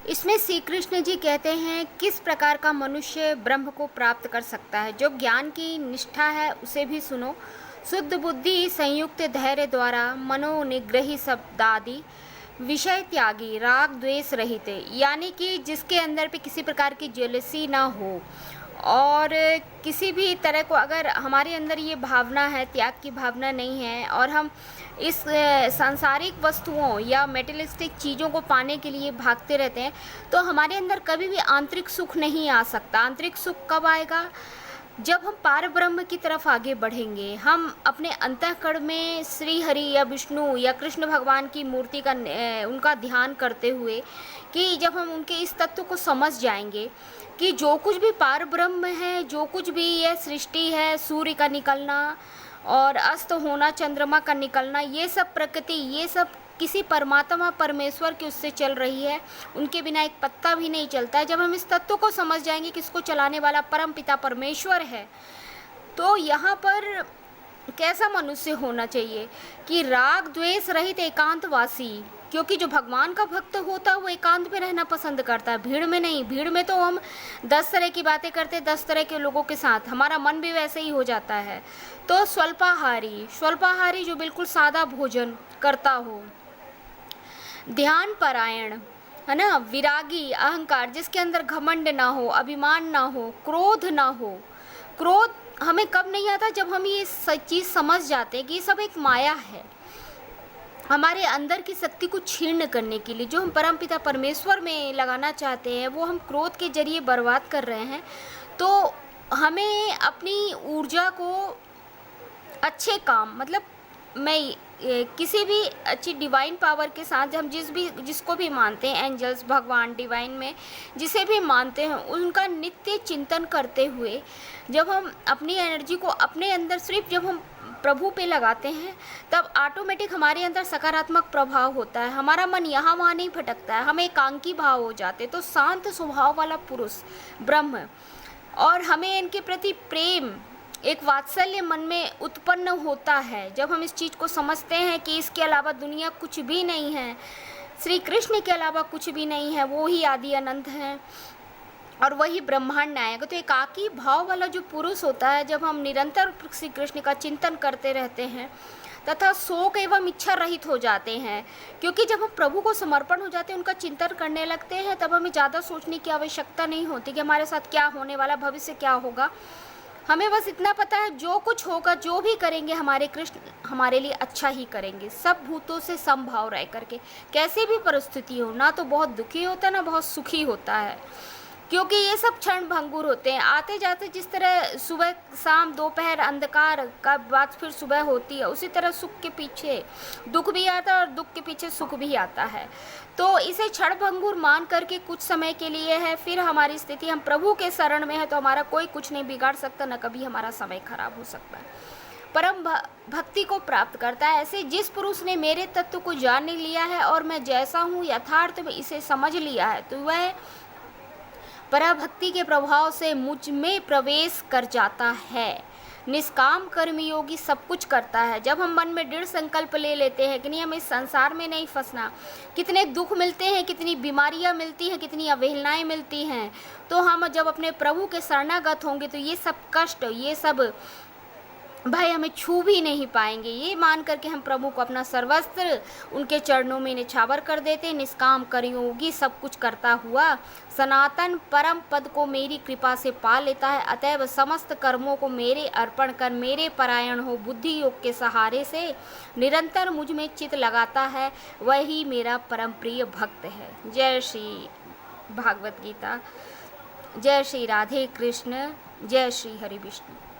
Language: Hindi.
इसमें श्री कृष्ण जी कहते हैं किस प्रकार का मनुष्य ब्रह्म को प्राप्त कर सकता है। जो ज्ञान की निष्ठा है उसे भी सुनो। शुद्ध बुद्धि संयुक्त धैर्य द्वारा मनोनिग्रही शब्दादि विषय त्यागी राग द्वेष रहित, यानी कि जिसके अंदर पे किसी प्रकार की जेलसी ना हो और किसी भी तरह को, अगर हमारे अंदर ये भावना है, त्याग की भावना नहीं है और हम इस सांसारिक वस्तुओं या मेटेरियलिस्टिक चीज़ों को पाने के लिए भागते रहते हैं, तो हमारे अंदर कभी भी आंतरिक सुख नहीं आ सकता। आंतरिक सुख कब आएगा? जब हम पार ब्रह्म की तरफ आगे बढ़ेंगे। हम अपने अंतःकरण में श्री हरि या विष्णु या कृष्ण भगवान की मूर्ति का उनका ध्यान करते हुए, कि जब हम उनके इस तत्व को समझ जाएंगे कि जो कुछ भी पार ब्रह्म है, जो कुछ भी यह सृष्टि है, सूर्य का निकलना और अस्त होना, चंद्रमा का निकलना, ये सब प्रकृति, ये सब किसी परमात्मा परमेश्वर की उससे चल रही है। उनके बिना एक पत्ता भी नहीं चलता है। जब हम इस तत्व को समझ जाएंगे कि इसको चलाने वाला परम पिता परमेश्वर है, तो यहाँ पर कैसा मनुष्य होना चाहिए कि राग द्वेष रहित एकांतवासी। क्योंकि जो भगवान का भक्त होता है वो एकांत में रहना पसंद करता है, भीड़ में नहीं। भीड़ में तो हम 10 तरह की बातें करते, 10 तरह के लोगों के साथ हमारा मन भी वैसे ही हो जाता है। तो स्वल्पाहारी जो बिल्कुल सादा भोजन करता हो, ध्यान परायण, है ना, विरागी, अहंकार, जिसके अंदर घमंड ना हो, अभिमान ना हो, क्रोध ना हो। क्रोध हमें कब नहीं आता? जब हम ये चीज़ समझ जाते हैं कि ये सब एक माया है, हमारे अंदर की शक्ति को छीर्ण करने के लिए। जो हम परमपिता परमेश्वर में लगाना चाहते हैं वो हम क्रोध के जरिए बर्बाद कर रहे हैं। तो हमें अपनी ऊर्जा को अच्छे काम, मतलब मैं किसी भी अच्छी डिवाइन पावर के साथ, हम जिसको भी मानते हैं, एंजल्स, भगवान, डिवाइन में जिसे भी मानते हैं, उनका नित्य चिंतन करते हुए जब हम अपनी एनर्जी को अपने अंदर सिर्फ जब हम प्रभु पे लगाते हैं, तब ऑटोमेटिक हमारे अंदर सकारात्मक प्रभाव होता है। हमारा मन यहाँ वहाँ नहीं भटकता है, हम एकांकी भाव हो जाते। तो शांत स्वभाव वाला पुरुष ब्रह्म, और हमें इनके प्रति प्रेम, एक वात्सल्य मन में उत्पन्न होता है जब हम इस चीज़ को समझते हैं कि इसके अलावा दुनिया कुछ भी नहीं है, श्री कृष्ण के अलावा कुछ भी नहीं है, वो ही आदि अनंत हैं और वही ब्रह्मांड नायक। तो एकाकी भाव वाला जो पुरुष होता है, जब हम निरंतर श्री कृष्ण का चिंतन करते रहते हैं तथा शोक एवं इच्छा रहित हो जाते हैं, क्योंकि जब हम प्रभु को समर्पण हो जाते हैं, उनका चिंतन करने लगते हैं, तब हमें ज़्यादा सोचने की आवश्यकता नहीं होती कि हमारे साथ क्या होने वाला, भविष्य क्या होगा। हमें बस इतना पता है जो कुछ होगा, जो भी करेंगे, हमारे कृष्ण हमारे लिए अच्छा ही करेंगे। सब भूतों से समभाव रह करके, कैसी भी परिस्थिति हो, ना तो बहुत दुखी होता है ना बहुत सुखी होता है, क्योंकि ये सब क्षण भंगुर होते हैं। आते जाते जिस तरह सुबह शाम दोपहर अंधकार का बाद फिर सुबह होती है, उसी तरह सुख के पीछे दुख भी आता है और दुख के पीछे सुख भी आता है। तो इसे क्षण भंगुर मान करके कुछ समय के लिए है, फिर हमारी स्थिति, हम प्रभु के शरण में है तो हमारा कोई कुछ नहीं बिगाड़ सकता, न कभी हमारा समय खराब हो सकता है। परम भक्ति को प्राप्त करता है ऐसे जिस पुरुष ने मेरे तत्व को जान लिया है और मैं जैसा हूँ यथार्थ में इसे समझ लिया है, तो वह पराभक्ति के प्रभाव से मुझ में प्रवेश कर जाता है। निष्काम कर्मयोगी सब कुछ करता है। जब हम मन में दृढ़ संकल्प ले लेते हैं कि नहीं, हमें इस संसार में नहीं फंसना, कितने दुख मिलते हैं, कितनी बीमारियां मिलती हैं, कितनी अवहेलनाएं मिलती हैं, तो हम जब अपने प्रभु के शरणागत होंगे तो ये सब कष्ट, ये सब भाई हमें छू भी नहीं पाएंगे। ये मान करके हम प्रभु को अपना सर्वस्त्र उनके चरणों में निछावर कर देते। निष्काम कर्मयोगी सब कुछ करता हुआ सनातन परम पद को मेरी कृपा से पा लेता है। अतएव समस्त कर्मों को मेरे अर्पण कर मेरे परायण हो बुद्धि योग के सहारे से निरंतर मुझ में चित लगाता है, वही मेरा परम प्रिय भक्त है। जय श्री भागवत गीता। जय श्री राधे कृष्ण। जय श्री हरि विष्णु।